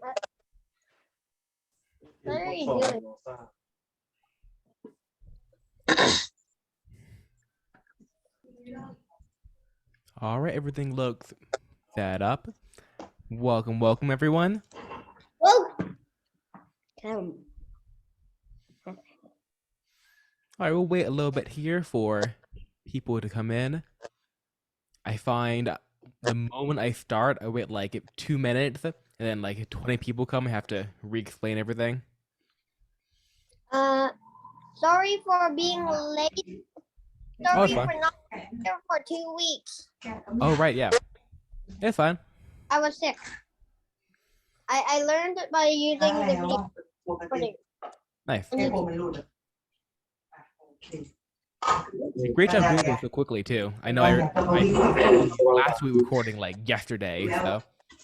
What are you doing? All right, everything looks set up. Welcome, everyone. Well, come. All right, we'll wait a little bit here for people to come in. I find the moment I start, I wait like 2 minutes, and then like 20 people come. I have to re-explain everything. Sorry for being late. Oh, it's Sorry fine. for not here for 2 weeks. Oh, right, yeah, it's fine. I was sick. I learned it by using the video recording. Nice. And Great job doing them so quickly too. I know I filmed the last week recording like yesterday, so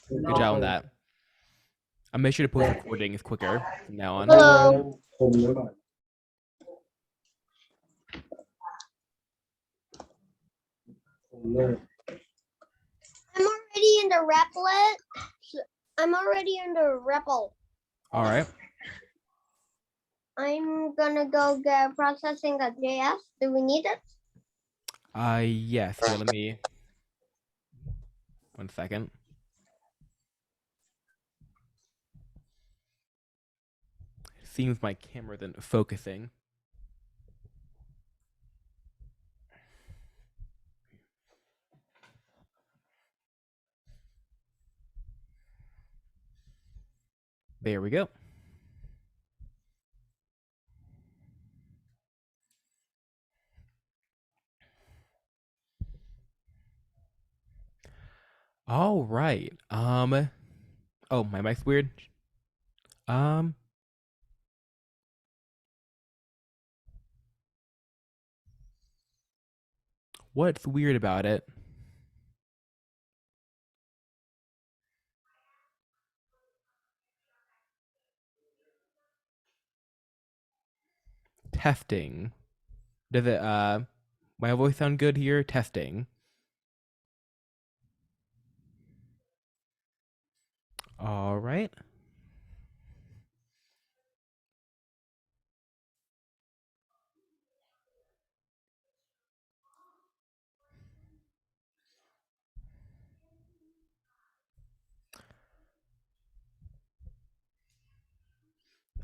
good job on that. I'll make sure to post recordings quicker from now on. Hello. I'm already in the Replit. I'm already in the Repl. All right. I'm gonna go get processing the JS. Do we need it? Yes. Here, let me. 1 second. Seems my camera isn't focusing. There we go. All right. Oh, my mic's weird. Um. What's weird about it? Testing. Does it my voice sound good here? Testing. All right.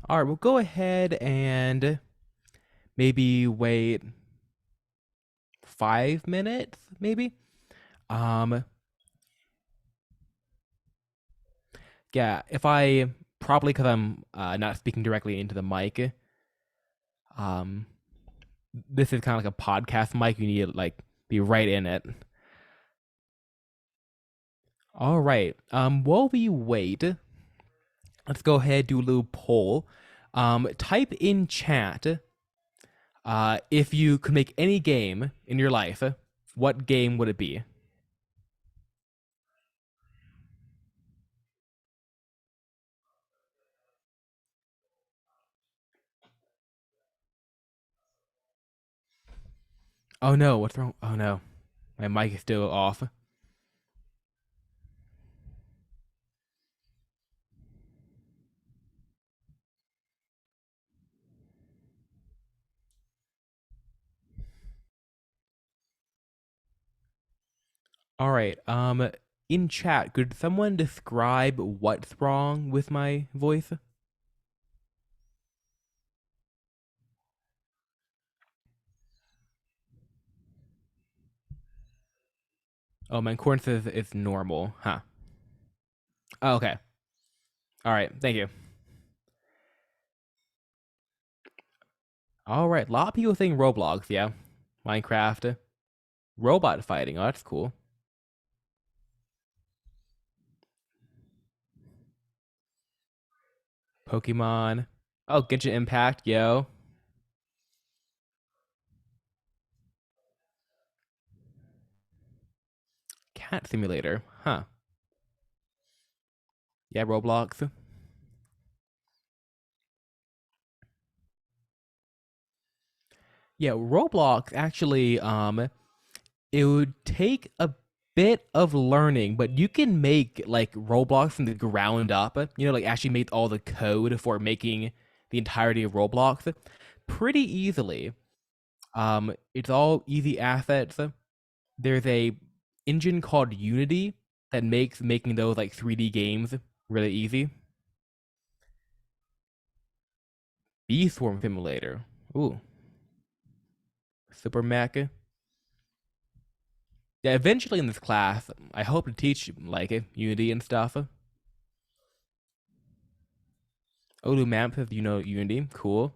All right, we'll go ahead and maybe wait 5 minutes, maybe. Um, yeah, if I probably because I'm not speaking directly into the mic. Um, this is kind of like a podcast mic. You need to like be right in it. All right. While we wait, let's go ahead and do a little poll. Type in chat. If you could make any game in your life, what game would it be? Oh no, what's wrong? Oh no, my mic is still off. All right. In chat, could someone describe what's wrong with my voice? Oh, my corn says it's normal, huh? Oh, okay. All right. Thank you. All right. A lot of people think Roblox, yeah. Minecraft. Robot fighting. Oh, that's cool. Pokemon. Oh, Genshin Impact, yo. Cat Simulator, huh? Yeah, Roblox. Yeah, Roblox actually, it would take a bit of learning, but you can make like Roblox from the ground up. You know, like actually make all the code for making the entirety of Roblox pretty easily. It's all easy assets. There's a engine called Unity that makes making those like 3D games really easy. Bee Swarm Simulator. Ooh, Super Mac. Yeah, eventually in this class, I hope to teach like Unity and stuff. Odoo Maps, if you know Unity, cool.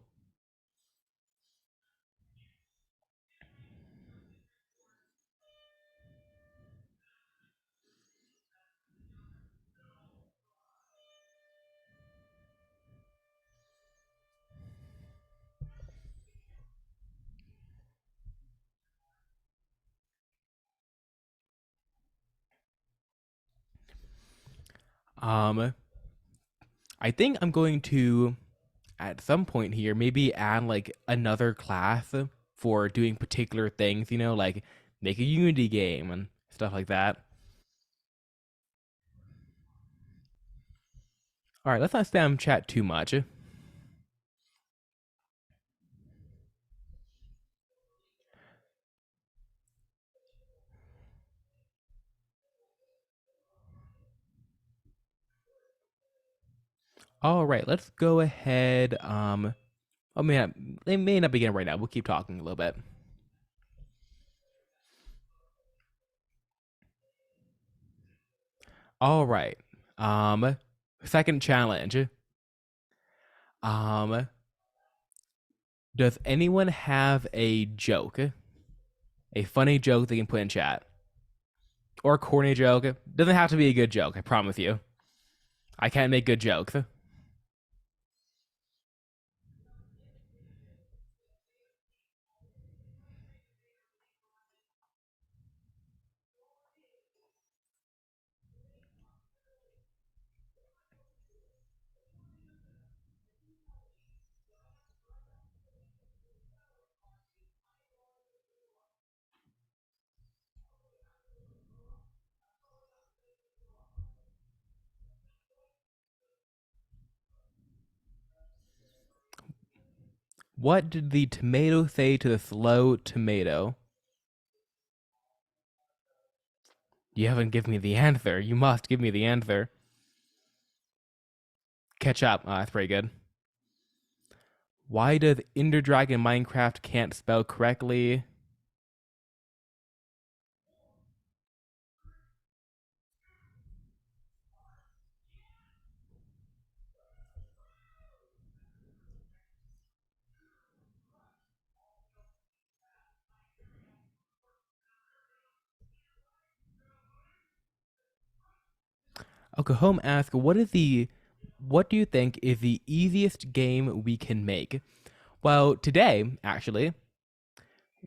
Um, I think I'm going to at some point here maybe add like another class for doing particular things. You know, like make a Unity game and stuff like that. All right, let's not spam chat too much. All right, let's go ahead. I mean, they may not begin right now. We'll keep talking a little bit. All right. Um, Second challenge. Um, does anyone have a joke, a funny joke they can put in chat, or a corny joke? Doesn't have to be a good joke. I promise you. I can't make good jokes. What did the tomato say to the slow tomato? You haven't given me the answer. You must give me the answer. Catch up. That's pretty good. Why does Ender Dragon Minecraft can't spell correctly? Okay, Home asks, what do you think is the easiest game we can make? Well, today, actually,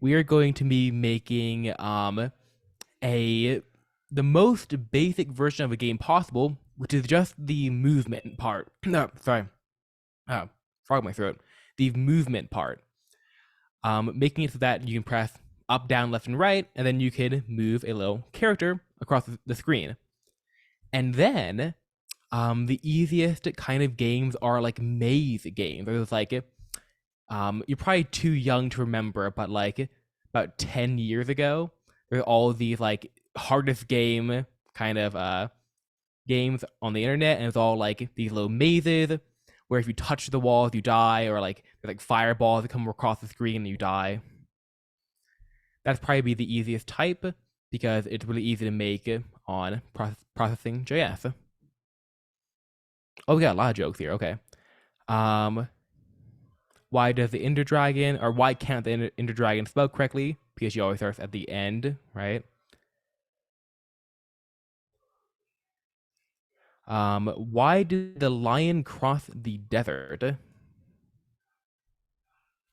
we are going to be making a the most basic version of a game possible, which is just the movement part. No, sorry. Frog in my throat. The movement part. Making it so that you can press up, down, left, and right, and then you can move a little character across the screen. And then the easiest kind of games are like maze games. There's like you're probably too young to remember, but like about 10 years ago, there were all these like hardest game kind of games on the internet, and it's all like these little mazes where if you touch the walls you die, or like there's like fireballs that come across the screen and you die. That's probably the easiest type because it's really easy to make on processing JS. Oh, we got a lot of jokes here. Okay. Um, why does the Ender Dragon, or why can't the Ender Dragon spell correctly? Because she always starts at the end, right? Why did the lion cross the desert?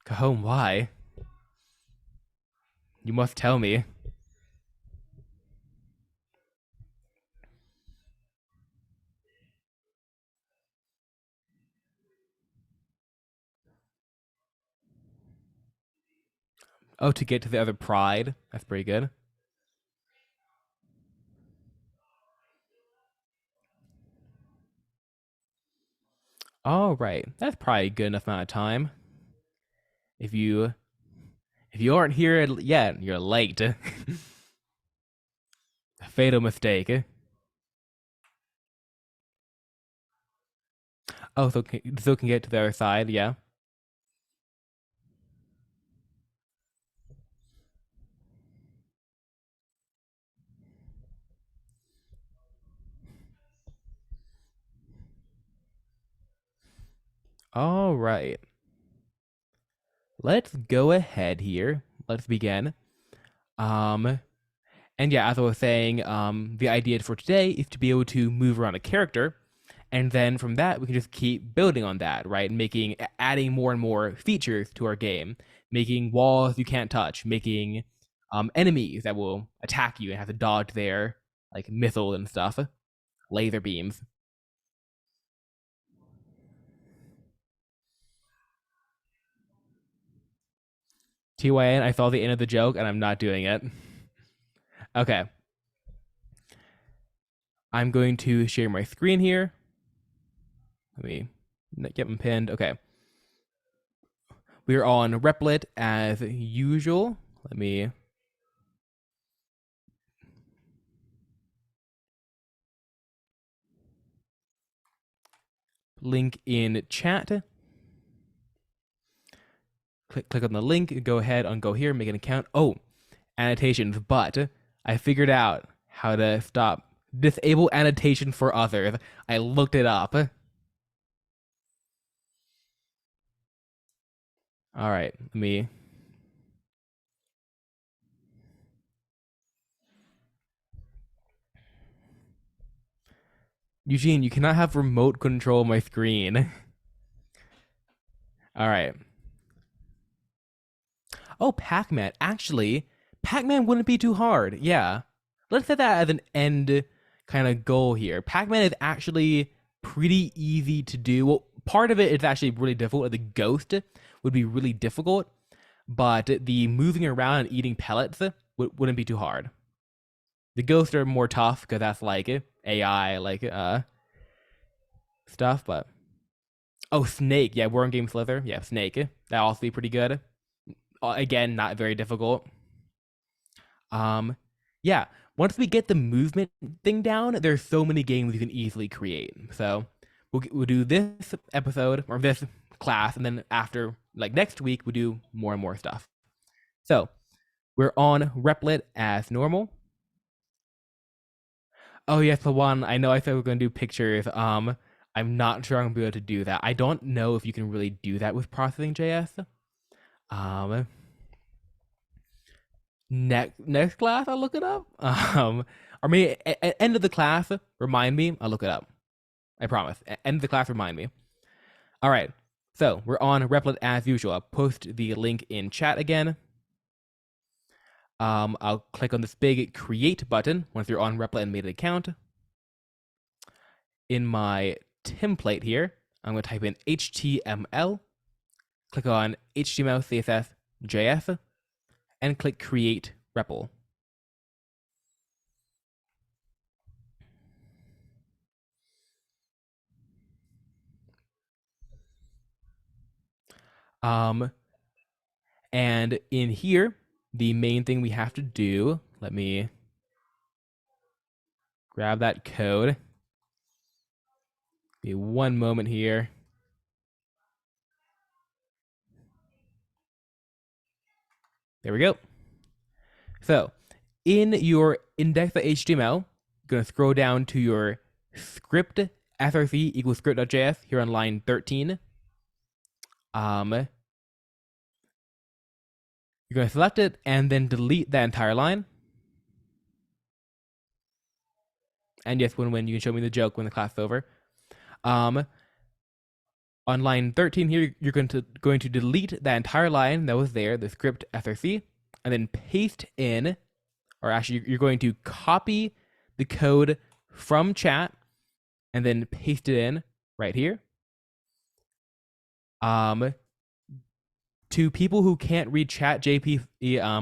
Cajon, why? You must tell me. Oh, to get to the other pride. That's pretty good. All right, that's probably a good enough amount of time. If you aren't here yet, you're late. Fatal mistake. Oh, so can get to the other side. Yeah. All right. Let's go ahead here. Let's begin. Um, and yeah, as I was saying, the idea for today is to be able to move around a character, and then from that we can just keep building on that, right? Adding more and more features to our game, making walls you can't touch, making enemies that will attack you and have to dodge their like missiles and stuff, laser beams. TYN, I saw the end of the joke and I'm not doing it. Okay. I'm going to share my screen here. Let me get them pinned. Okay. We're on Replit as usual. Let me link in chat. Click on the link, go ahead and go here, make an account. Oh, annotations, but I figured out how to stop disable annotation for others. I looked it up. All right, let me. Eugene, you cannot have remote control my screen. All right. Oh, Pac-Man. Actually, Pac-Man wouldn't be too hard. Yeah. Let's set that as an end kind of goal here. Pac-Man is actually pretty easy to do. Well, part of it is actually really difficult. The ghost would be really difficult, but the moving around and eating pellets wouldn't be too hard. The ghosts are more tough because that's like AI stuff, but oh, Snake. Yeah, Worm Game Slither. Yeah, Snake. That also be pretty good. Again, not very difficult. Um, yeah. Once we get the movement thing down, there's so many games you can easily create. So we'll do this episode or this class, and then after like next week we'll do more and more stuff. So we're on Replit as normal. Oh yes, the one I know. I said we're going to do pictures. I'm not sure I'm gonna be able to do that. I don't know if you can really do that with processing JS. Um, next class I'll look it up. Or maybe at end of the class, remind me. I'll look it up. I promise. End of the class, remind me. All right. So we're on Replit as usual. I'll post the link in chat again. I'll click on this big create button once you're on Replit and made an account. In my template here, I'm going to type in HTML, click on HTML, CSS, JS, and click create REPL. And in here, the main thing we have to do, let me grab that code. Be one moment here. There we go. So in your index.html, you're going to scroll down to your script src equals script.js here on line 13. You're going to select it and then delete that entire line. And yes, when you can show me the joke when the class is over. On line 13 here, you're going to delete that entire line that was there, the script src, and then paste in, or actually you're going to copy the code from chat and then paste it in right here. To people who can't read chat JP,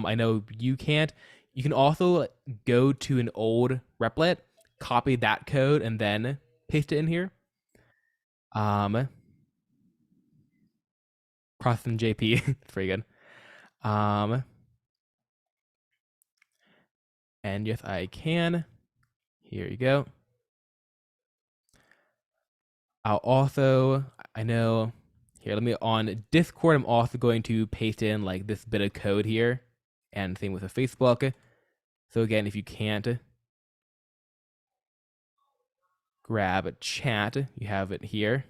I know you can't. You can also go to an old Replit, copy that code, and then paste it in here. processing JP. It's pretty good. And yes, I can. Here you go. I'll also, I know, here, let me, on Discord, I'm also going to paste in like this bit of code here, and same with the Facebook. So again, if you can't grab a chat, you have it here.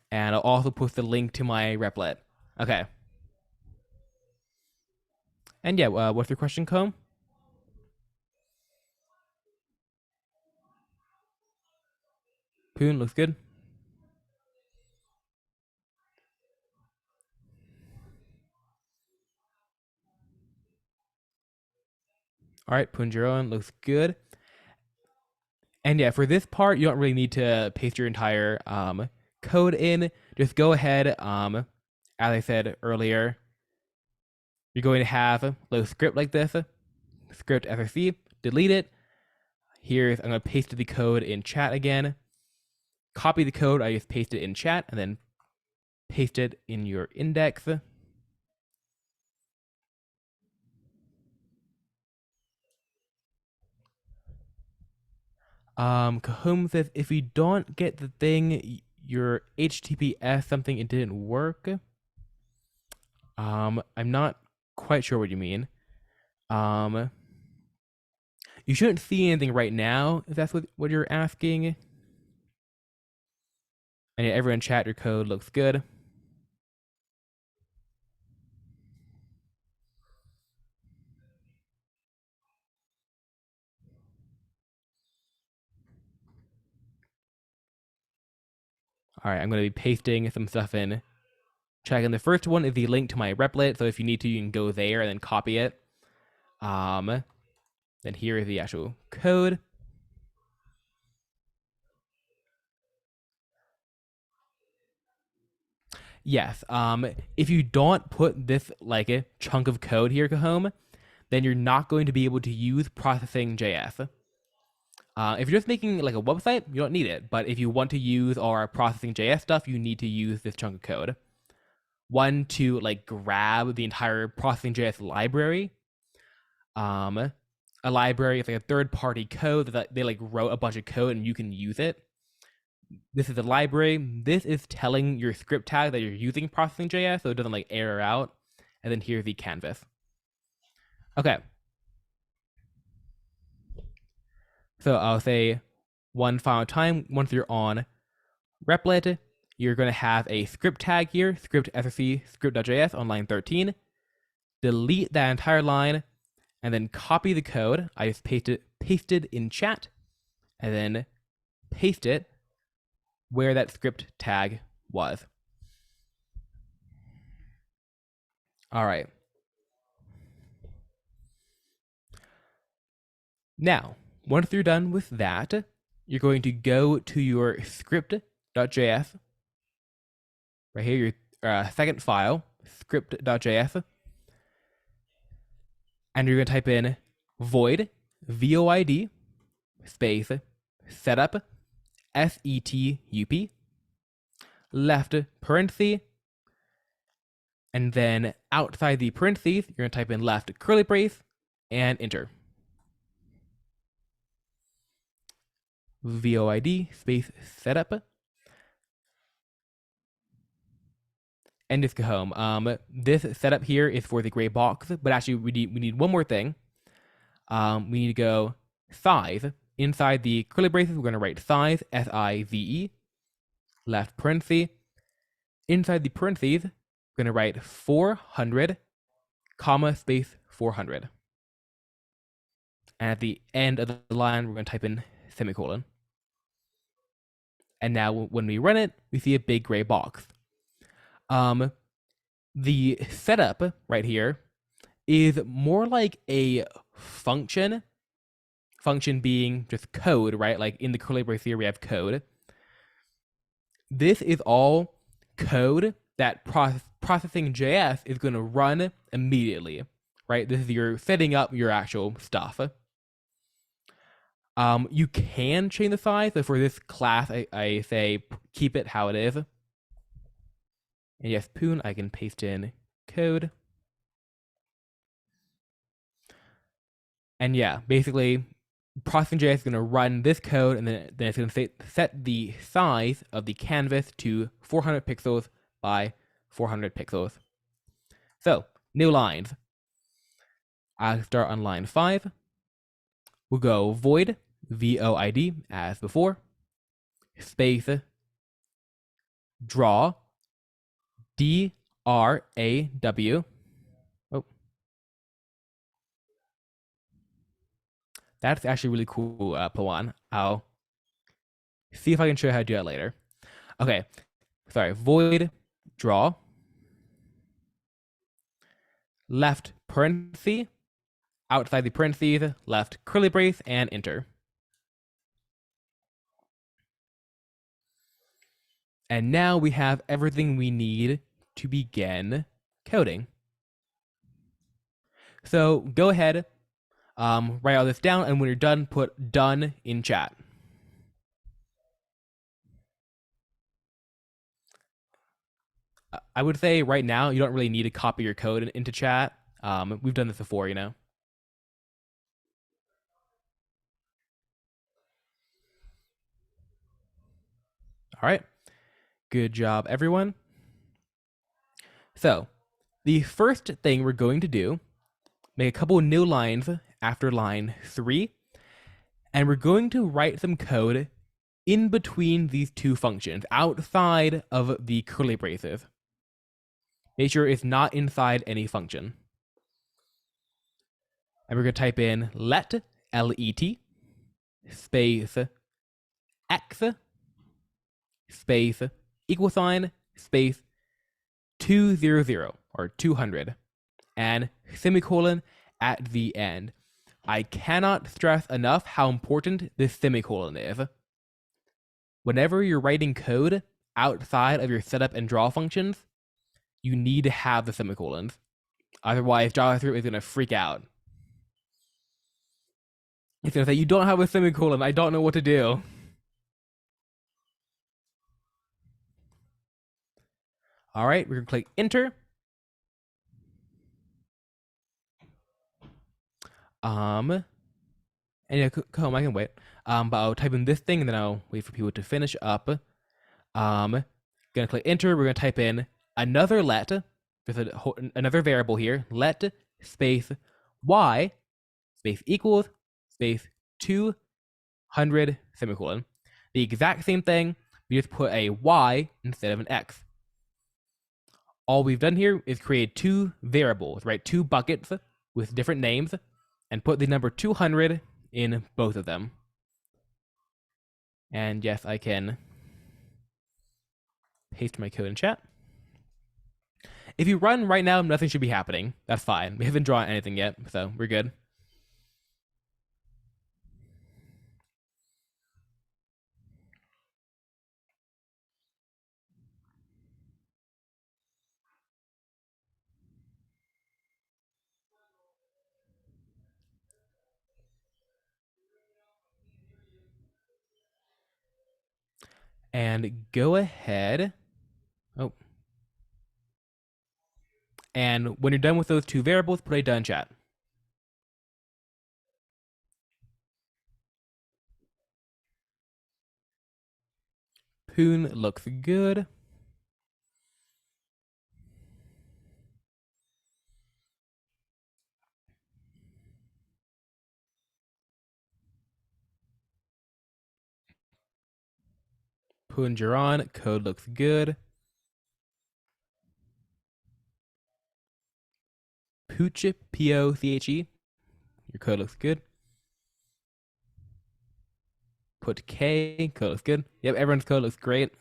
And I'll also post the link to my Replit. Okay. And yeah, what's your question, Comb? Poon looks good. All right, Punjaroan looks good. And yeah, for this part, you don't really need to paste your entire code in. Just go ahead, as I said earlier, you're going to have a little script like this, script src, delete it. Here's, I'm going to paste the code in chat again. Copy the code, I just paste it in chat, and then paste it in your index. Cahoon says, if you don't get the thing, your HTTPS something, it didn't work. I'm not quite sure what you mean. You shouldn't see anything right now, if that's what you're asking. And yeah, everyone chat, your code looks good. All right, I'm going to be pasting some stuff in. Checking the first one is the link to my Replit, so if you need to, you can go there and then copy it. Then here is the actual code. Yes. If you don't put this like a chunk of code here, Cahoon, then you're not going to be able to use processing.js. If you're just making like a website, you don't need it. But if you want to use our processing.js stuff, you need to use this chunk of code. One, to like grab the entire processing.js library. A library is like a third-party code that they like wrote a bunch of code and you can use it. This is a library. This is telling your script tag that you're using processing.js, so it doesn't like error out. And then here's the canvas. Okay. So I'll say one final time, once you're on Replit, you're going to have a script tag here, script src script.js on line 13. Delete that entire line, and then copy the code. I just pasted in chat, and then paste it where that script tag was. All right. Now, once you're done with that, you're going to go to your script.js. Right here, your second file, script.js. And you're going to type in void, void, space, setup, setup, left parenthesis, and then outside the parentheses, you're going to type in left curly brace and enter. void space setup. And just go home. This setup here is for the gray box, but actually we need one more thing. We need to go size. Inside the curly braces, we're going to write size, size, left parenthesis. Inside the parentheses, we're going to write 400, comma, space 400. And at the end of the line, we're going to type in semicolon. And now when we run it, we see a big gray box. The setup right here is more like a function being just code, right? Like in the curly brace here, we have code. This is all code that processing.js is going to run immediately, right? This is your setting up your actual stuff. You can change the size, but for this class, I say keep it how it is. And yes, Poon, I can paste in code. And yeah, basically, Processing.js is going to run this code, and then it's going to set the size of the canvas to 400 pixels by 400 pixels. So, new lines. I'll start on line 5. We'll go void, void, as before, space, draw, draw. Oh, that's actually really cool, Pawan. I'll see if I can show you how to do that later. Okay, sorry, void, draw, left parenthesis, outside the parentheses, left curly brace, and enter. And now we have everything we need to begin coding. So go ahead, write all this down, and when you're done, put done in chat. I would say right now you don't really need to copy your code into chat. We've done this before, you know. All right. Good job, everyone. So the first thing we're going to do, make a couple new lines after line 3, and we're going to write some code in between these two functions, outside of the curly braces. Make sure it's not inside any function. And we're going to type in let, L-E-T, space, x, space, equal sign, space, 200, or 200, and semicolon at the end. I cannot stress enough how important this semicolon is. Whenever you're writing code outside of your setup and draw functions, you need to have the semicolons. Otherwise, JavaScript is going to freak out. It's going to say, you don't have a semicolon. I don't know what to do. All right, we're going to click enter. And yeah, I can wait. But I'll type in this thing and then I'll wait for people to finish up. Gonna click enter. We're gonna type in another let. There's another variable here. Let space y space equals space 200 semicolon. The exact same thing. We just put a y instead of an x. All we've done here is create two variables, right? Two buckets with different names, and put the number 200 in both of them. And yes, I can paste my code in chat. If you run right now, nothing should be happening. That's fine. We haven't drawn anything yet, so we're good. And go ahead. Oh. And when you're done with those two variables, put a done chat. Poon looks good. Poon Jaron, code looks good. Pooch, P-O-C-H-E, your code looks good. Put K, code looks good. Yep, everyone's code looks great.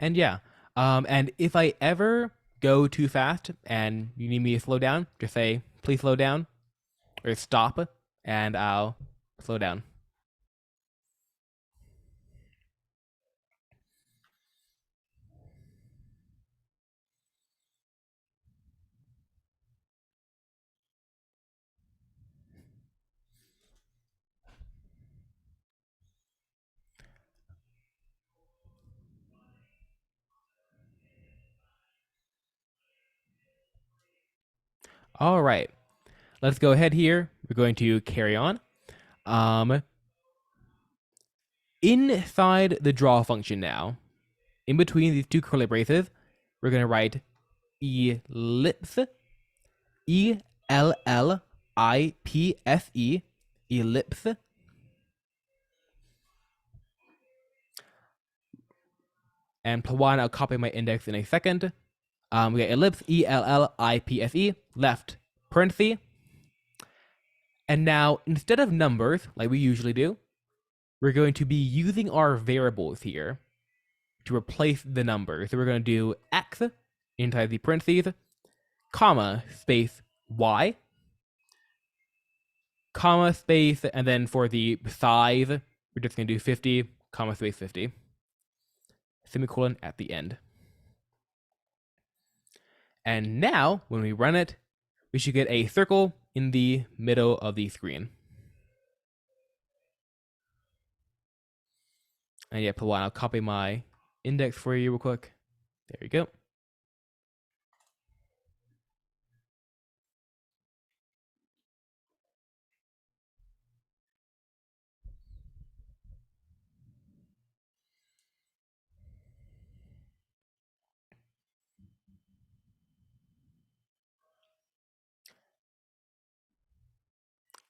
And yeah, and if I ever go too fast and you need me to slow down, just say, please slow down or stop, and I'll slow down. All right, let's go ahead here. We're going to carry on. Um, Inside the draw function now, in between these two curly braces, we're going to write ellipse, ellipse, ellipse. And one, I'll copy my index in a second. We got ellipse, ellipse, left parenthesis. And now, instead of numbers, like we usually do, we're going to be using our variables here to replace the numbers. So we're going to do x inside the parentheses, comma, space, y, comma, space, and then for the size, we're just going to do 50, comma, space, 50, semicolon at the end. And now, when we run it, we should get a circle in the middle of the screen. And yeah, I'll copy my index for you real quick. There you go.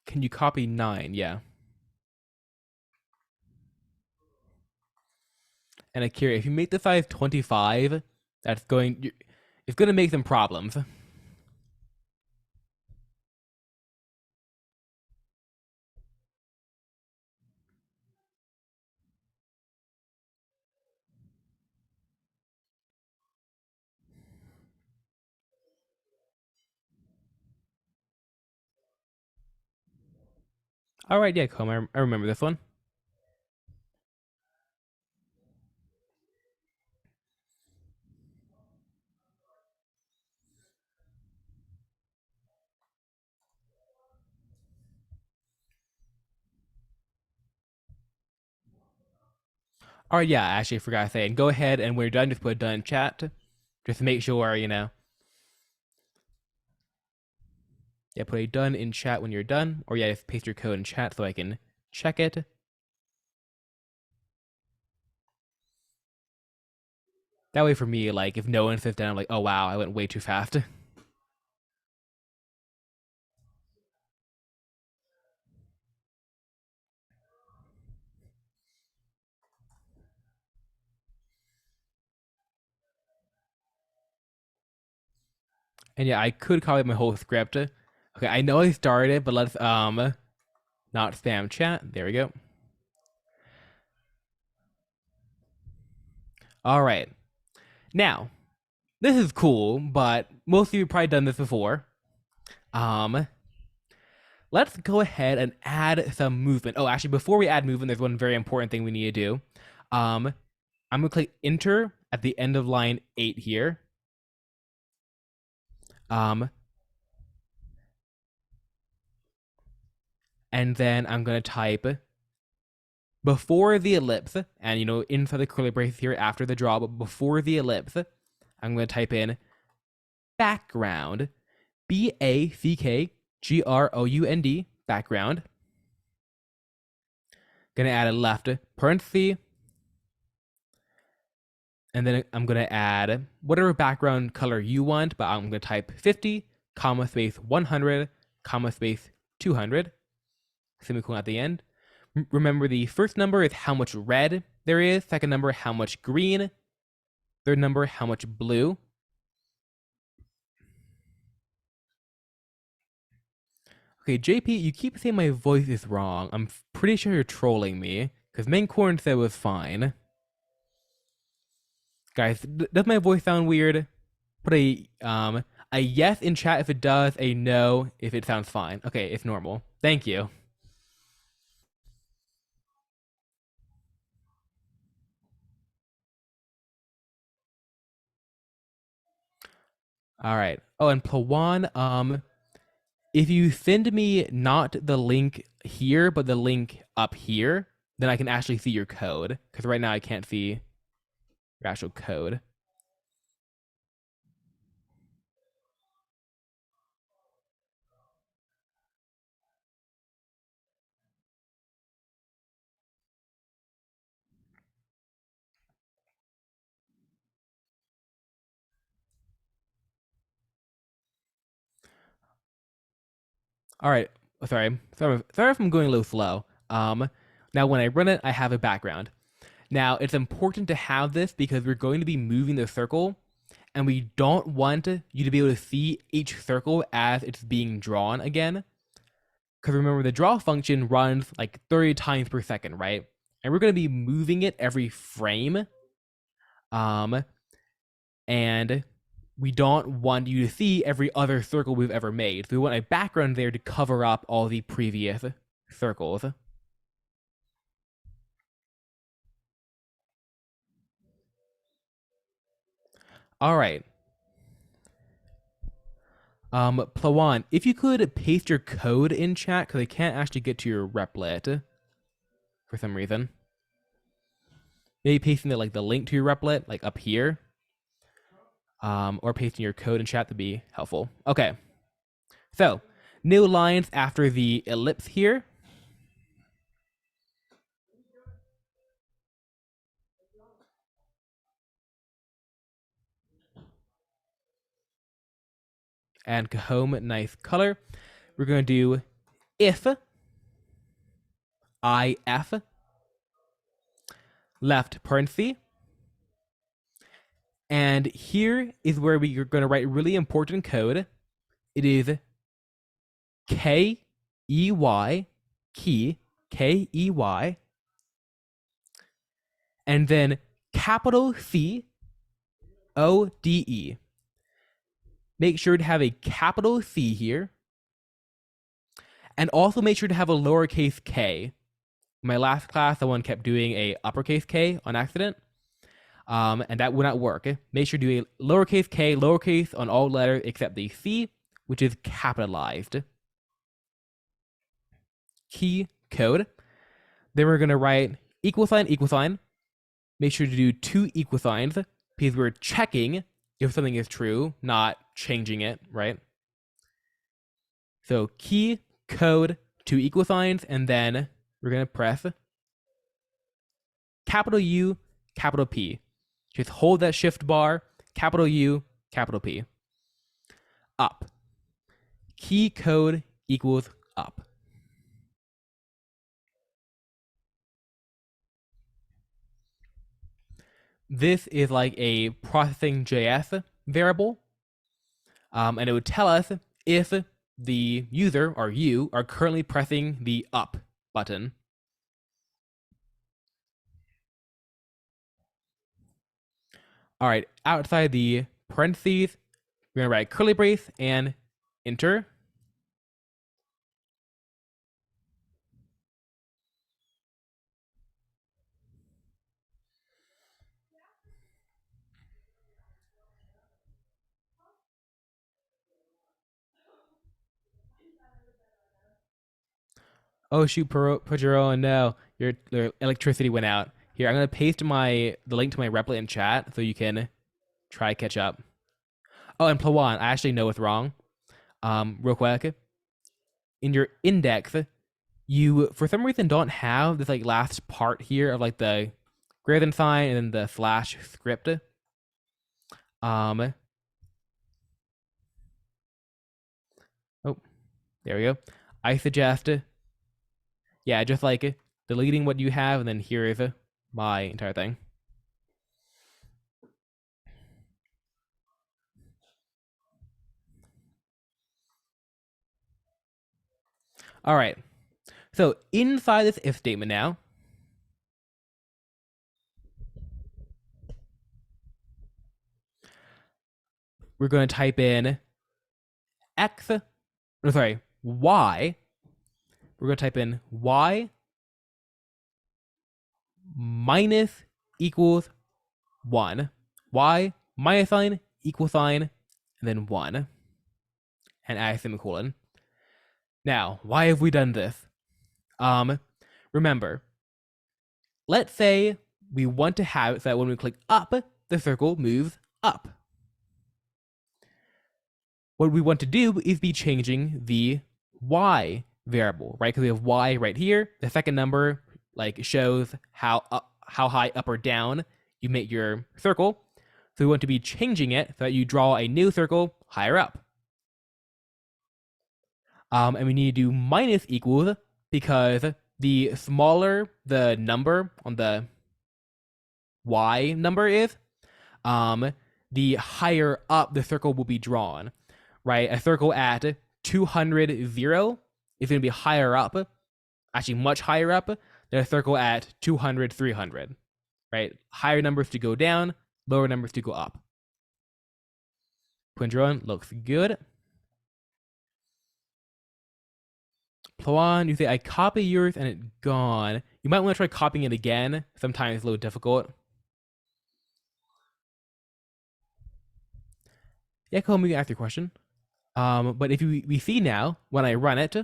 Can you copy 9? Yeah. And Akira, if you make the size 25, it's going to make some problems. All right, yeah, Comb, I remember this one. All right, yeah, actually, I forgot to say, and go ahead and when you're done, just put done in chat, just to make sure, yeah, put a done in chat when you're done, or yeah, just paste your code in chat so I can check it. That way, for me, like if no one sits down, I'm like, oh wow, I went way too fast. And yeah, I could copy my whole script. Okay, I know I started, but let's not spam chat. There we go. All right. Now, this is cool, but most of you have probably done this before. Let's go ahead and add some movement. Oh, actually, before we add movement, there's one very important thing we need to do. I'm gonna click enter at the end of line 8 here. And then I'm gonna type before the ellipse, and inside the curly braces here after the draw, but before the ellipse, I'm gonna type in background, BACKGROUND, background. Gonna add a left parenthesis, and then I'm gonna add whatever background color you want, but I'm gonna type 50, comma space 100, comma space 200, semicolon at the end. Remember, the first number is how much red there is, second number how much green, third number how much blue. Okay, JP, you keep saying my voice is wrong. I'm pretty sure you're trolling me, because main corn said it was fine. Guys, does my voice sound weird? Put a yes in chat if it does, a no if it sounds fine. Okay, it's normal. Thank you. All right. Oh, and Pawan, if you send me not the link here, but the link up here, then I can actually see your code. Because right now I can't see your actual code. All right. Sorry if I'm going a little slow. Now when I run it, I have a background. Now it's important to have this because we're going to be moving the circle, and we don't want you to be able to see each circle as it's being drawn again. Because remember, the draw function runs like 30 times per second, right? And we're going to be moving it every frame. And we don't want you to see every other circle we've ever made. So we want a background there to cover up all the previous circles. All right. Plawan, if you could paste your code in chat, because I can't actually get to your Replit for some reason. Maybe pasting the link to your Replit, like up here. Or pasting your code in chat to be helpful. Okay. So, new lines after the ellipse here. And Cajon, nice color. We're going to do if left parenthesis. And here is where we are going to write really important code. It is K-E-Y, key, K-E-Y, and then capital C-O-D-E. Make sure to have a capital C here. And also make sure to have a lowercase k. In my last class, someone kept doing a uppercase K on accident. And that would not work. Make sure to do a lowercase k, lowercase on all letters except the C, which is capitalized. Key code. Then we're going to write equal sign, equal sign. Make sure to do 2 equal signs because we're checking if something is true, not changing it, right? So key, code, 2 equal signs, and then we're going to press capital U, capital P. Just hold that shift bar, capital U, capital P. Up. Key code equals up. This is like a processing JS variable, and it would tell us if the user, or you, are currently pressing the up button. All right, outside the parentheses, we're going to write curly brace and enter. Oh shoot, Pajero, no, your electricity went out. Here, I'm gonna paste the link to my Replit in chat so you can try catch up. Oh, and Plawan, I actually know what's wrong. Real quick, in your index, you for some reason don't have this like last part here of like the greater than sign and then the slash script. Um, oh, there we go. I suggest, yeah, just like deleting what you have, and then here is my entire thing. All right. So inside this if statement now, we're going to type in y. We're going to type in y minus equals 1. Y minus sign equal sign, and then 1. And add a semicolon. Now, why have we done this? Remember, let's say we want to have it so that when we click up, the circle moves up. What we want to do is be changing the y variable, right? Because we have y right here. The second number like shows how high up or down you make your circle. So we want to be changing it so that you draw a new circle higher up. And we need to do minus equals because the smaller the number on the y number is, the higher up the circle will be drawn, right? A circle at 200, 0 is going to be higher up, actually much higher up than a circle at 200, 300, right? Higher numbers to go down, lower numbers to go up. Twin drone looks good. Plawan, you say, I copy yours and it's gone. You might want to try copying it again. Sometimes it's a little difficult. Yeah, cool, we can ask your question. But if we see now, when I run it,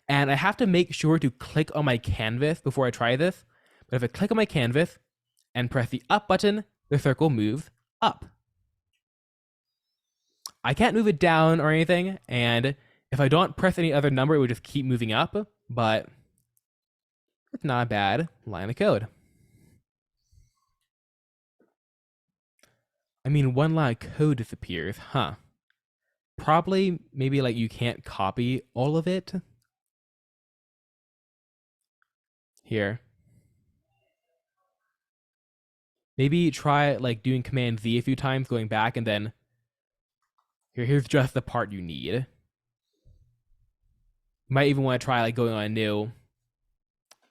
and I have to make sure to click on my canvas before I try this, but if I click on my canvas and press the up button, the circle moves up. I can't move it down or anything, and if I don't press any other number, it would just keep moving up, but it's not a bad line of code. I mean, one line of code disappears, huh? Probably, maybe like you can't copy all of it. Here. Maybe try like doing Command Z a few times, going back, and then here's just the part you need. You might even want to try like going on a new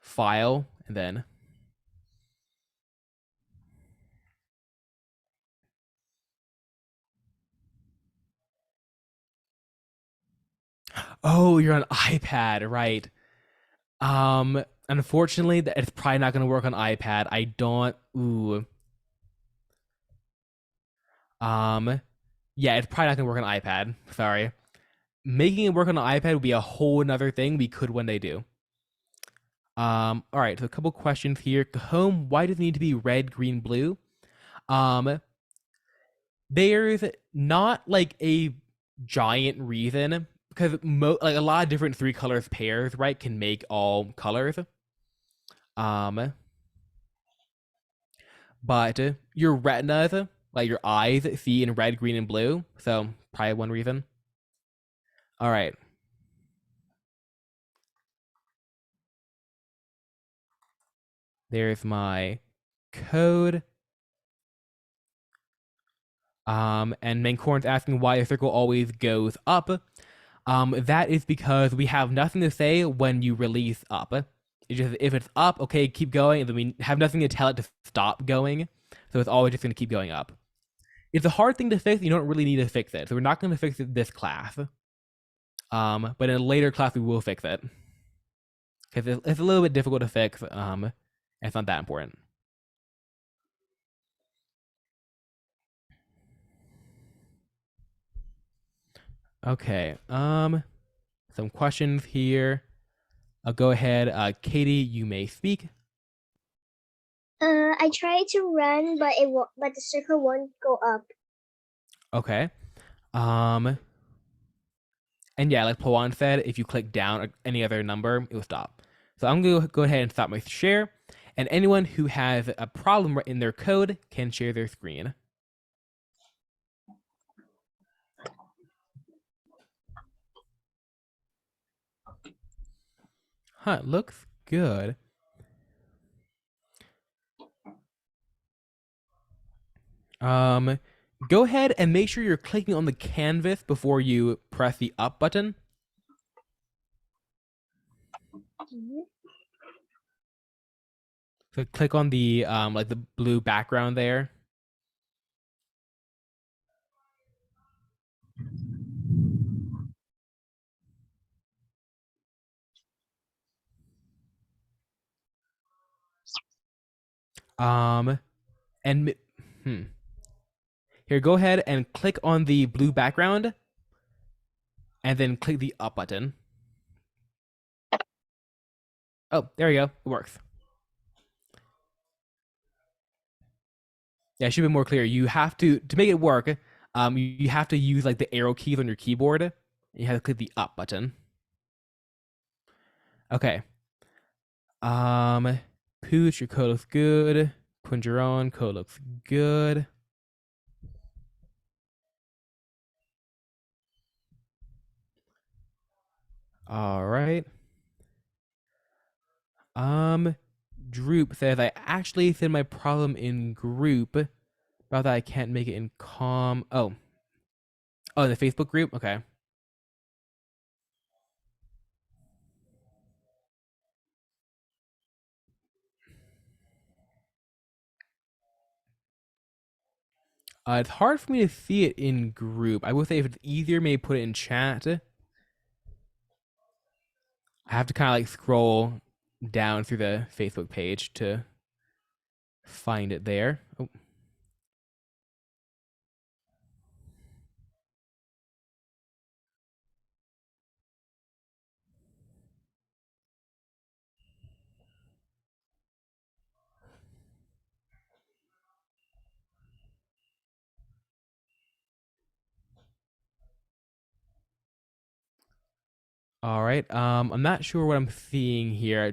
file and then oh, you're on iPad, right? Unfortunately, it's probably not going to work on iPad. I don't. Ooh. Yeah, it's probably not going to work on iPad. Sorry. Making it work on an iPad would be a whole another thing we could one day do. All right. So a couple questions here. Home. Why does it need to be red, green, blue? There's not like a giant reason because like a lot of different three colors pairs, right, can make all colors. But your retinas, like your eyes, see in red, green, and blue. So probably one reason. All right. There's my code. And Mancorn's asking why a circle always goes up. That is because we have nothing to say when you release up. It's just if it's up, okay, keep going, and then we have nothing to tell it to stop going. So it's always just going to keep going up. It's a hard thing to fix. You don't really need to fix it. So we're not going to fix it this class. But in a later class, we will fix it. Because it's a little bit difficult to fix. It's not that important. Okay. Some questions here. I'll go ahead. Katie, you may speak. I tried to run, but but the circle won't go up. Okay. And yeah, like Pawan said, if you click down or any other number, it will stop. So I'm going to go ahead and stop my share. And anyone who has a problem in their code can share their screen. Huh, looks good. Go ahead and make sure you're clicking on the canvas before you press the up button. So click on the like the blue background there. And here, go ahead and click on the blue background, and then click the up button. Oh, there we go. It works. Yeah, it should be more clear. You have to make it work. You have to use like the arrow keys on your keyboard. You have to click the up button. Okay. Pooch, your code looks good. Punjaron, code looks good. All right. Droop says I actually said my problem in group about that I can't make it in calm. Oh, the Facebook group. Okay. It's hard for me to see it in group. I would say if it's easier, maybe put it in chat. I have to kind of like scroll down through the Facebook page to find it there. Oh. All right. I'm not sure what I'm seeing here.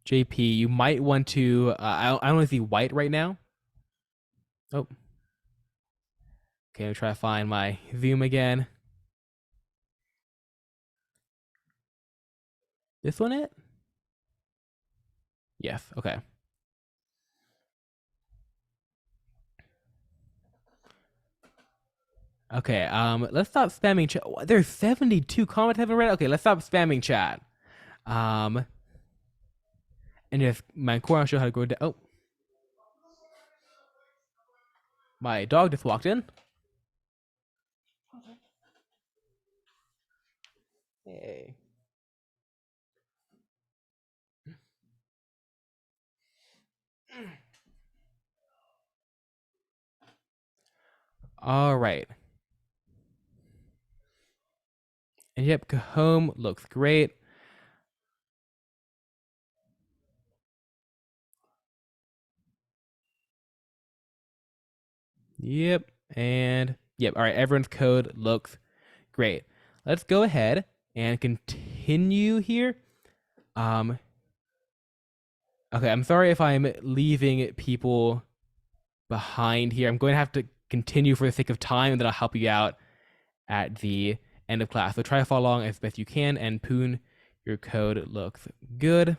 JP, you might want to. I only see white right now. Oh. Okay, I'll try to find my Zoom again. This one it? Yes. Okay. Okay. Let's stop spamming chat. There's 72 comments haven't read. Okay, let's stop spamming chat. And if my core, I'll show how to go down. Oh, my dog just walked in. Hey. All right. And yep, home looks great. Yep. And yep. All right. Everyone's code looks great. Let's go ahead and continue here. Okay. I'm sorry if I'm leaving people behind here. I'm going to have to continue for the sake of time, and then I'll help you out at the end of class. So try to follow along as best you can. And Poon, your code looks good.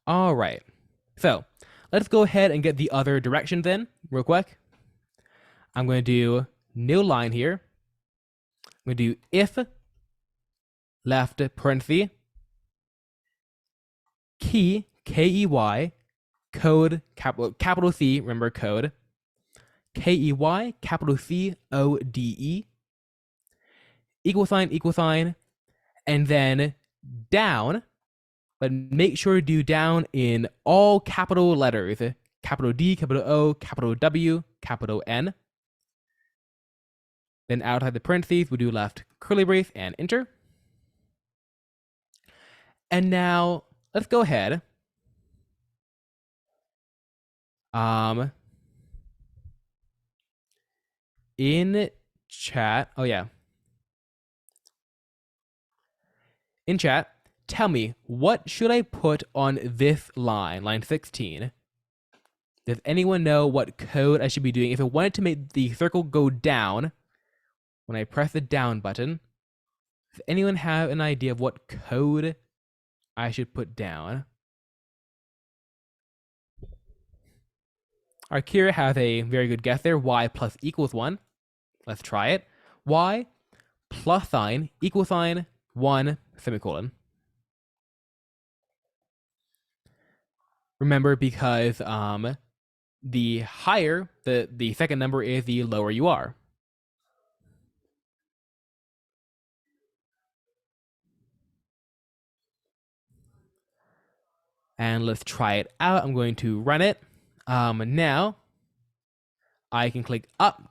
All right. So let's go ahead and get the other directions in real quick. I'm going to do new line here. I'm going to do if left parenthesis key KEY code capital C, remember code KEY capital CODE equal sign, and then down, but make sure to do down in all capital letters, capital D, capital O, capital W, capital N. Then outside the parentheses, we do left curly brace and enter. And now let's go ahead. In chat, oh yeah. In chat, tell me, what should I put on this line 16? Does anyone know what code I should be doing? If I wanted to make the circle go down, when I press the down button, does anyone have an idea of what code I should put down? Arkira has a very good guess there. Y plus equals 1. Let's try it. Y plus sign equal sign 1 semicolon. Remember, because the higher the second number is, the lower you are. And let's try it out. I'm going to run it. Now I can click up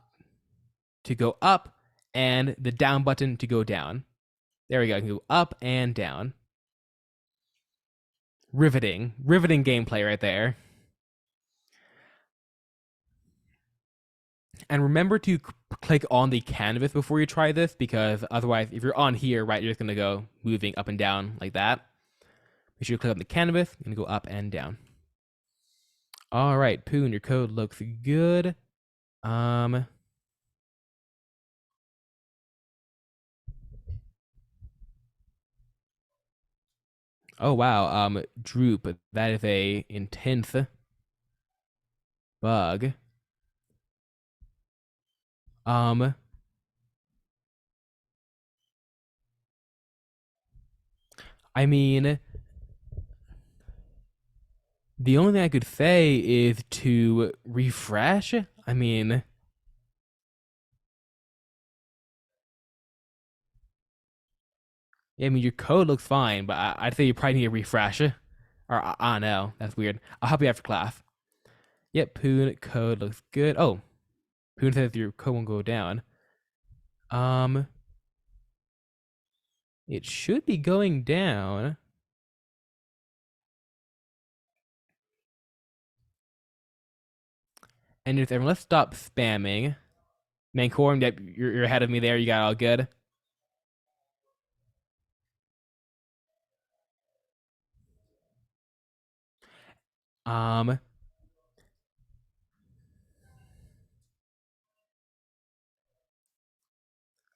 to go up and the down button to go down. There we go. I can go up and down. Riveting gameplay right there. And remember to click on the canvas before you try this, because otherwise, if you're on here, right, you're just going to go moving up and down like that. Make sure you click on the canvas and go up and down. All right, Poon, your code looks good. Oh wow, Droop, that is a intense bug. I mean, the only thing I could say is to refresh. I mean, your code looks fine, but I'd say you probably need a refresh. Or I don't know. That's weird. I'll help you after class. Yep, Poon code looks good. Oh, Poon says your code won't go down. It should be going down. And just everyone, let's stop spamming. Mancorum, yep, you're ahead of me there. You got all good. Um,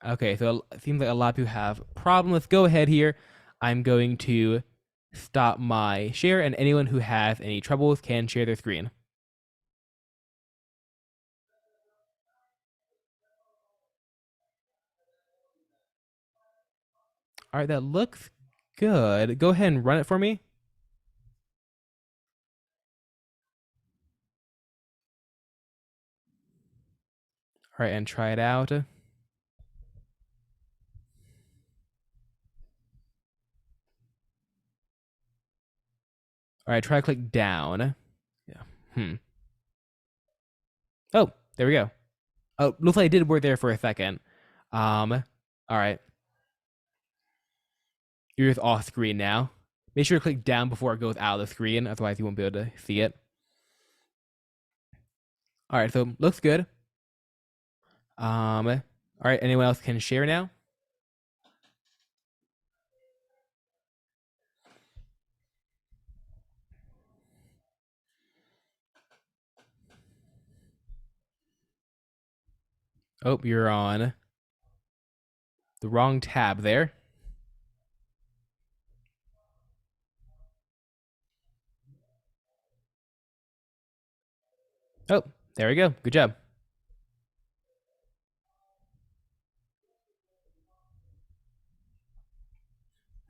okay, so it seems like a lot of people have problems. Let's go ahead here. I'm going to stop my share, and anyone who has any troubles can share their screen. All right, that looks good. Go ahead and run it for me. All right, and try it out. All right, try to click down. Yeah. Oh, there we go. Oh, looks like it did work there for a second. All right. You're just off screen now. Make sure to click down before it goes out of the screen, otherwise you won't be able to see it. All right, so looks good. All right, anyone else can share now? Oh, you're on the wrong tab there. Oh, there we go. Good job.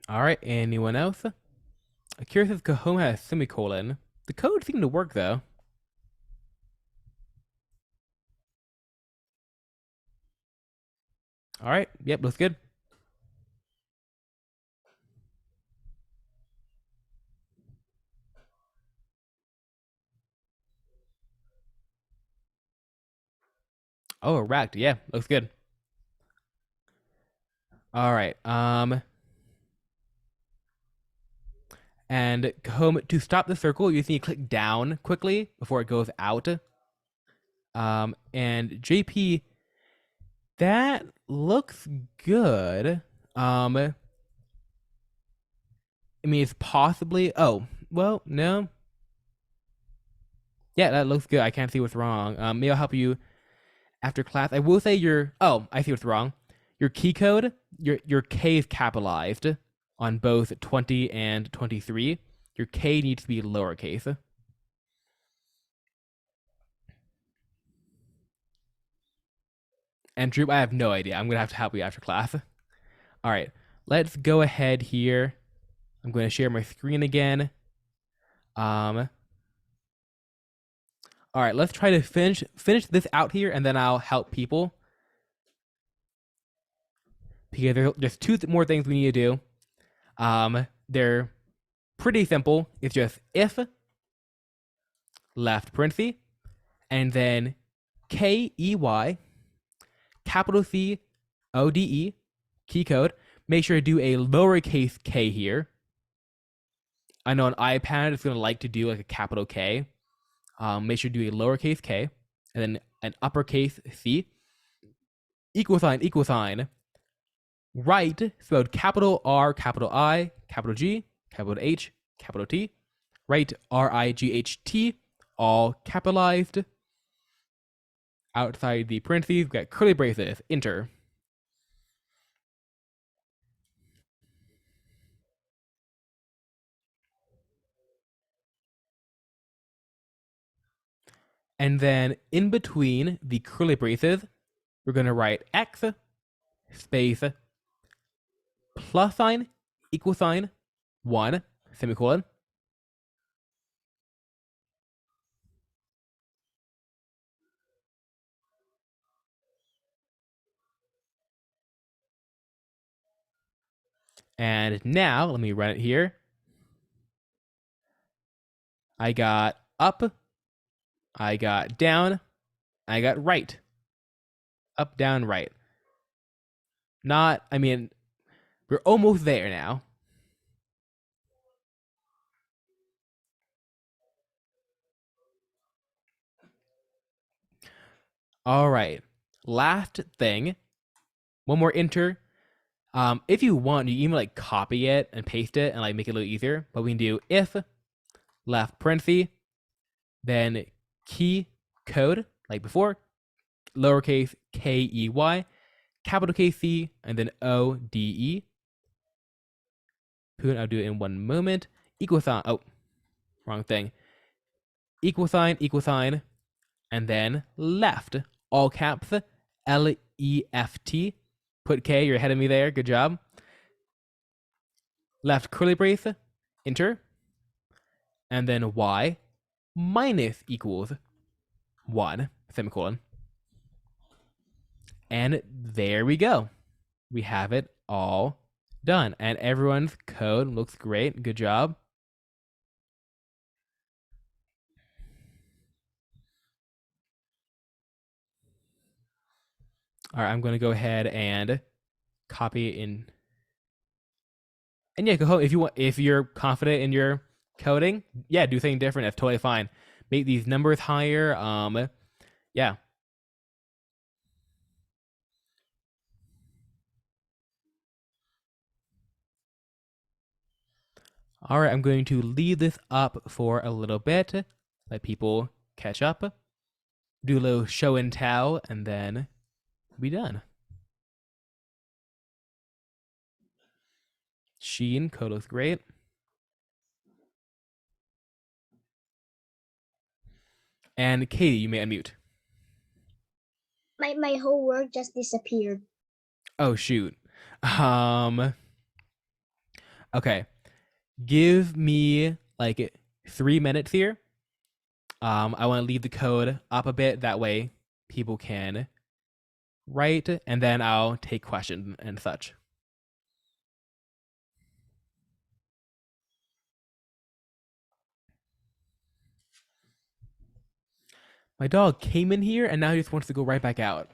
All right, anyone else? Curious if Kahoma has a semicolon. The code seemed to work though. All right, yep, looks good. Oh, erect, yeah, looks good. All right, and Kahoma, to stop the circle, you just need to click down quickly before it goes out. And JP, that looks good. I mean, it's possibly. Oh, well, no. Yeah, that looks good. I can't see what's wrong. Maybe I'll help you after class. I will say your. Oh, I see what's wrong. Your key code, your K is capitalized on both 20 and 23. Your K needs to be lowercase. And Droop, I have no idea. I'm gonna have to help you after class. All right, let's go ahead here. I'm going to share my screen again. All right, let's try to finish this out here, and then I'll help people. Because there's two more things we need to do. They're pretty simple. It's just if left parenthesis and then KEY capital C ODE key code. Make sure to do a lowercase k here. I know an iPad is going to like to do like a capital K. Make sure to do a lowercase k and then an uppercase C. Equal sign. Right, spelled capital R, capital I, capital G, capital H, capital T. Right, RIGHT, all capitalized. Outside the parentheses, we've got curly braces, enter. And then in between the curly braces, we're going to write X space plus sign equal sign 1 semicolon. And now let me run it here. I got up, I got down, I got right. Up, down, right. Not, I mean, we're almost there now. All right. Last thing, one more enter. If you want, you can even like copy it and paste it and like make it a little easier. But we can do if left parenthesis, then key code like before, lowercase KEY, capital KC, and then ODE. I'll do it in one moment. Equal sign. Oh, wrong thing. Equal sign, and then left. All caps. LEFT. Put K. You're ahead of me there. Good job. Left curly brace. Enter. And then Y minus equals 1 semicolon. And there we go. We have it all done. And everyone's code looks great. Good job. All right, I'm going to go ahead and copy it in. And yeah, go home if you want. If you're confident in your coding, yeah, do something different. That's totally fine. Make these numbers higher. Yeah. All right, I'm going to leave this up for a little bit, let people catch up, do a little show and tell, and then be done. Sheen, code looks great. And Katie, you may unmute. My whole work just disappeared. Oh shoot. Okay. Give me like 3 minutes here. I want to leave the code up a bit, that way people can write, and then I'll take questions and such. My dog came in here and now he just wants to go right back out.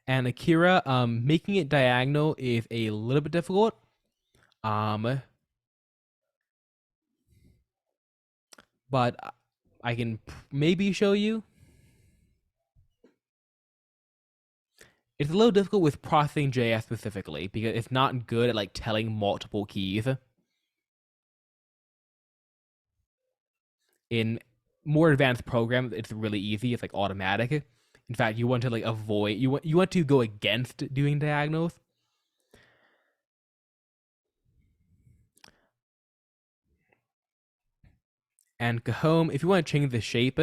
And Akira, making it diagonal is a little bit difficult. But I can maybe show you. It's a little difficult with processing JS specifically because it's not good at like telling multiple keys. In more advanced programs, it's really easy. It's like automatic. In fact, you want to like avoid you want to go against doing diagonals. And Cajon, if you want to change the shape,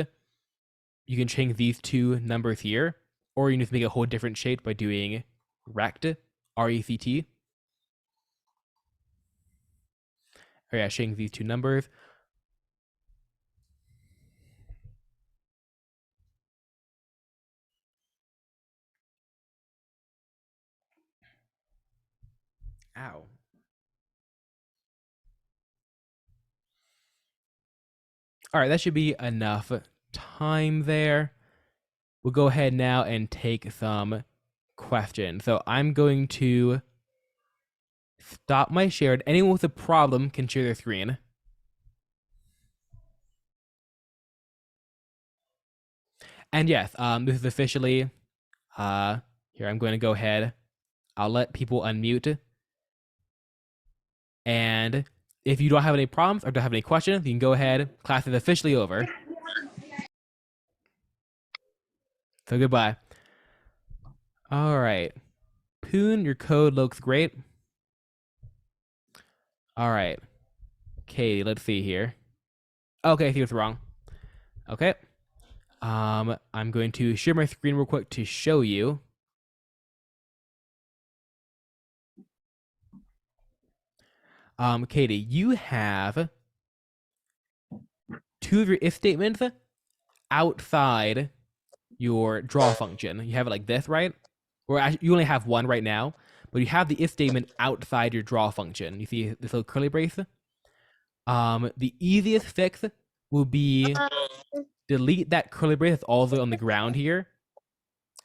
you can change these two numbers here, or you can just make a whole different shape by doing rect, RECT. Oh yeah, change these two numbers. Ow. All right, that should be enough time there. We'll go ahead now and take some questions. So I'm going to stop my share. Anyone with a problem can share their screen. And yes, this is officially, here, I'm going to go ahead. I'll let people unmute. And if you don't have any problems or don't have any questions, you can go ahead. Class is officially over. So goodbye. All right. Poon, your code looks great. All right. Katie, let's see here. Okay, I think it's wrong. Okay. I'm going to share my screen real quick to show you. Katie, you have two of your if statements outside your draw function. You have it like this, right? Or actually, you only have one right now, but you have the if statement outside your draw function. You see this little curly brace? The easiest fix will be delete that curly brace that's all the way on the ground here,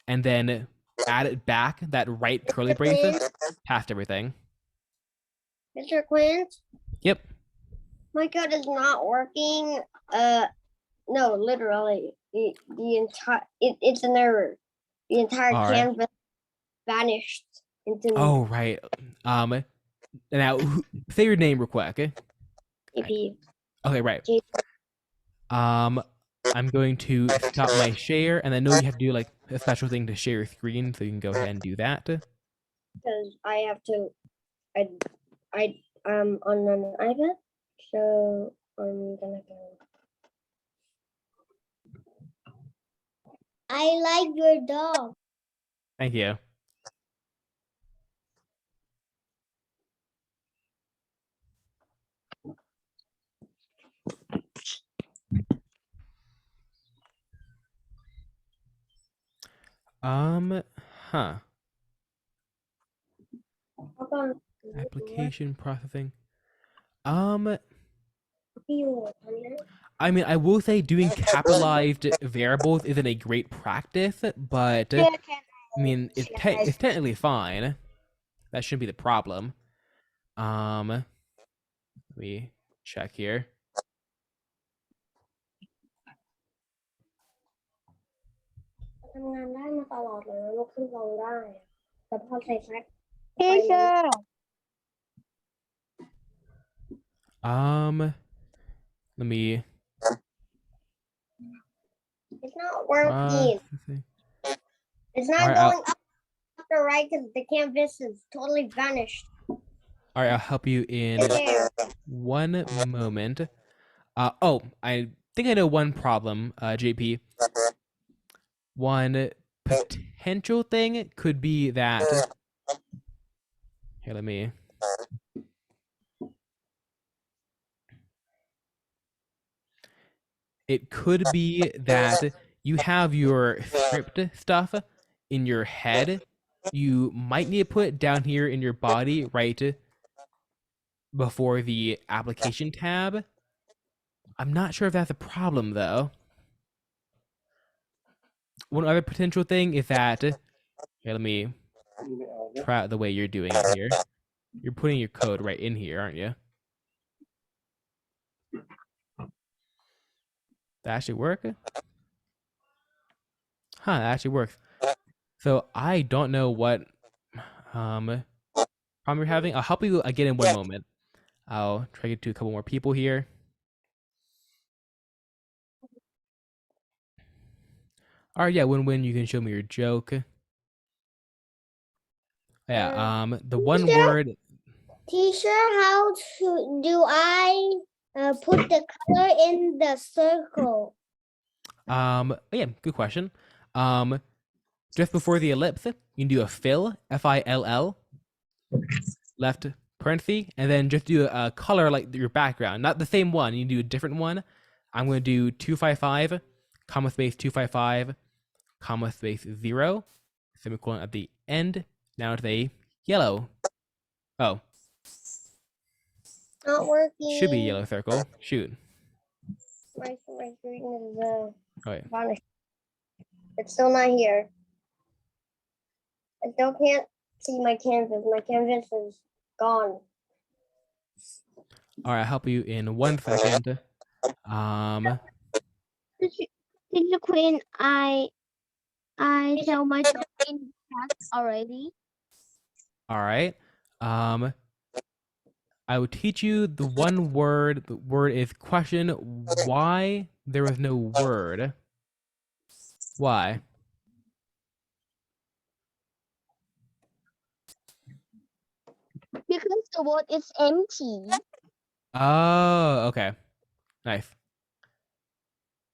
and then add it back, that right curly brace, past everything. Mr. Quint? Yep. My code is not working. No, literally, the entire it's an error. The entire canvas vanished into. Oh right. Now say your name real quick. Okay. JP. Okay, right. JP. I'm going to stop my share, and I know you have to do like a special thing to share your screen, so you can go ahead and do that. Because I have to, on an iPad, so I'm gonna go. I like your dog. Thank you. Huh. Application processing. I mean, I will say doing capitalized variables isn't a great practice, but I mean, it's technically fine. That shouldn't be the problem. Let me check here. Let me. It's not working. It's not going up the right because the canvas is totally vanished. All right, I'll help you in one moment. Oh, I think I know one problem, JP. One potential thing could be that. Here, let me. It could be that you have your script stuff in your head. You might need to put it down here in your body, right before the application tab. I'm not sure if that's a problem, though. One other potential thing is that, here, let me try out the way you're doing it here. You're putting your code right in here, aren't you? That actually work? Huh, that actually works. So I don't know what problem you're having. I'll help you again in one moment. I'll try to get to a couple more people here. All right, yeah, when you can show me your joke. Yeah, the one word. Teacher, how do I put the color in the circle? Yeah, good question. Just before the ellipse, you can do a fill, F-I-L-L, left parenthesis, and then just do a color like your background, not the same one. You can do a different one. I'm going to do 255, comma space 255, comma space 0, semicolon at the end. Now it's a yellow. Oh, Not working. Should be a yellow circle. Shoot. My screen is Oh, wait. vanished. It's still not here. I still can't see my canvas. My canvas is gone. All right, I'll help you in 1 second. Teacher Queen, I tell my in chat already. All right. I will teach you the one word. The word is question. Why there was no word? Why? Because the word is empty. Oh, okay. Nice.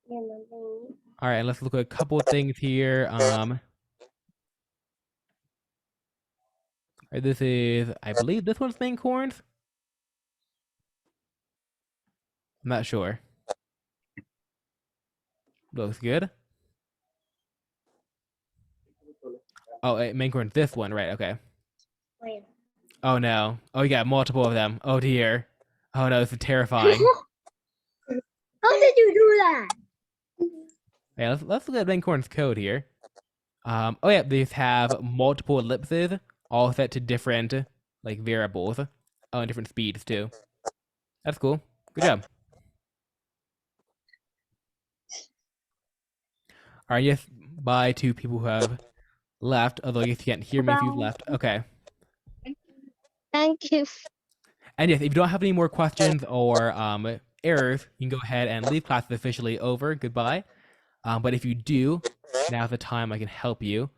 Yeah, All right, let's look at a couple of things here. This is, I believe this one's main corns. I'm not sure. Looks good. Oh, main corn's this one, right? Okay. Wait. Oh no. Oh, you got multiple of them. Oh dear. Oh no, this is terrifying. How did you do that? Yeah, let's look at main corn's code here. Oh yeah, these have multiple ellipses, all set to different like variables. Oh, and different speeds too. That's cool. Good job. All right, yes, bye to people who have left. Although I guess you can't hear me if you've left. Okay. Thank you. And yes, if you don't have any more questions or errors, you can go ahead and leave class officially over. Goodbye. But if you do, now's the time I can help you.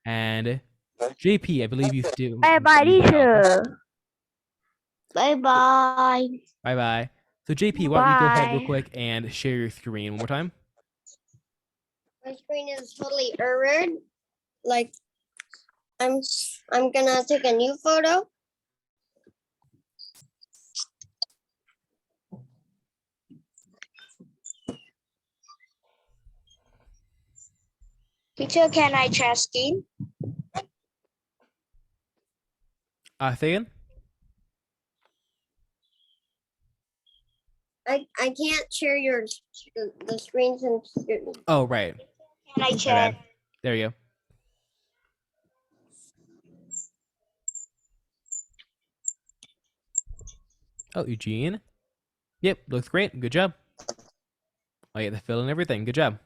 And JP, I believe you do. Bye bye, teacher. Bye bye. Bye bye. So JP, why don't you go ahead real quick and share your screen one more time? My screen is totally errored. Like, I'm gonna take a new photo. Teacher, can I share screen? Say again? I can't share the screen since Oh, right. Can I My share? bad. There you go. Oh, Eugene. Yep, looks great. Good job. I get the fill and everything. Good job.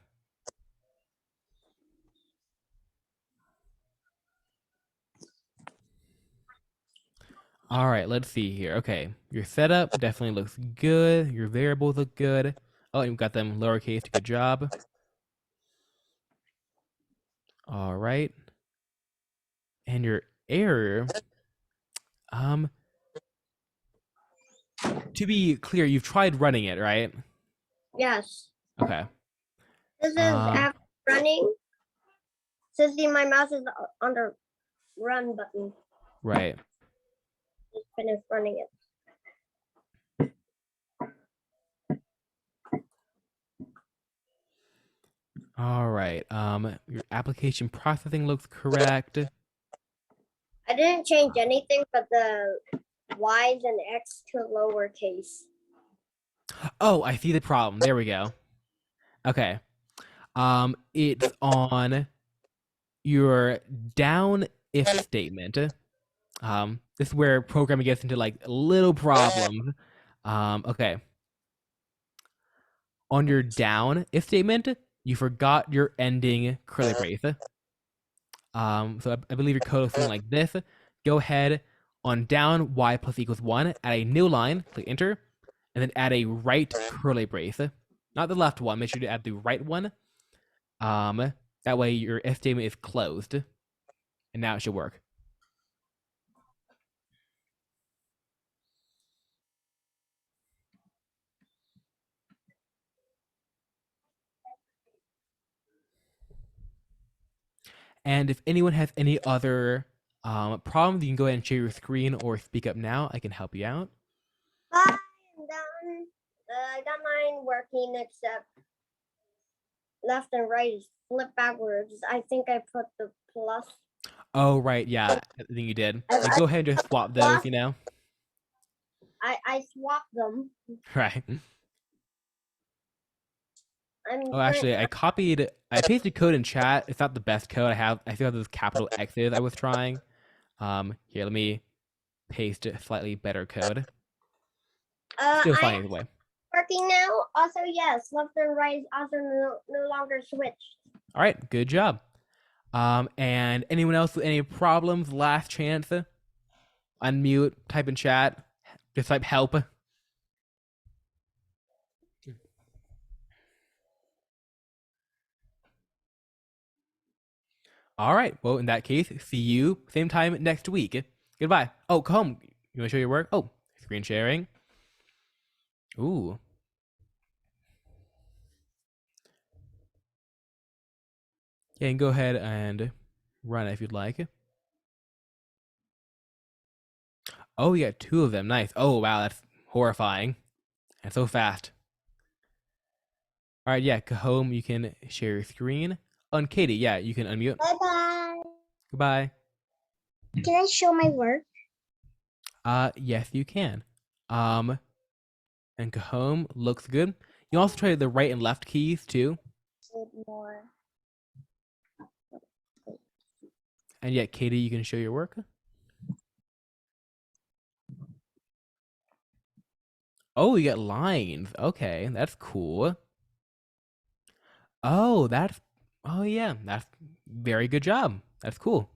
All right, let's see here. Okay, your setup definitely looks good. Your variables look good. Oh, you've got them lowercase. Good job. All right. And your error. To be clear, you've tried running it, right? yes. Okay. This is after running. Since my mouse is on the run button. Right. Just finished running it. All right. Your application processing looks correct. I didn't change anything but the Y's and X to lowercase. Oh, I see the problem. There we go. Okay. It's on your down if statement. This is where programming gets into like little problems. Okay. On your down if statement, you forgot your ending curly brace. So I believe your code is something like this. Go ahead on down y plus equals 1, add a new line, click enter, and then add a right curly brace. Not the left one, make sure to add the right one. That way your if statement is closed. And now it should work. And if anyone has any other problems, you can go ahead and share your screen or speak up now. I can help you out. Bye, I'm done. I got mine working except left and right is flip backwards. I think I put the plus. Oh, right. Yeah, I think you did. Like, go ahead and just swap those, you know? I I swapped them. Right. I'm Oh, actually, I pasted code in chat. It's not the best code I have. I still have those capital X's I was trying. Here, let me paste a slightly better code. Still fine I'm either way. working now. Also, yes, left and right is also no longer switched. All right, good job. And anyone else with any problems? Last chance. Unmute, type in chat, just type help. All right. Well, in that case, see you same time next week. Goodbye. Oh, come. You want to show your work? Oh, screen sharing. Ooh. Yeah, and go ahead and run it if you'd like. Oh, you got 2 of them. Nice. Oh, wow, that's horrifying. And so fast. All right, yeah, Kahome, you can share your screen. And Katie, yeah, you can unmute. Bye-bye. Goodbye. Can I show my work? Yes, you can. And Kahome looks good. You also try the right and left keys too. More. And yet, Katie, you can show your work. Oh, you got lines. Okay, that's cool. Oh, yeah, that's very good job. That's cool.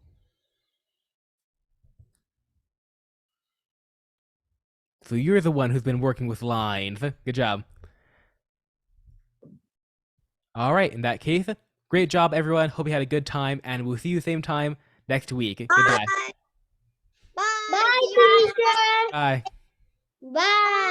So you're the one who's been working with lines. Good job. All right, in that case, great job, everyone. Hope you had a good time, and we'll see you same time next week. Goodbye. Bye. Bye, teacher. Bye. Bye.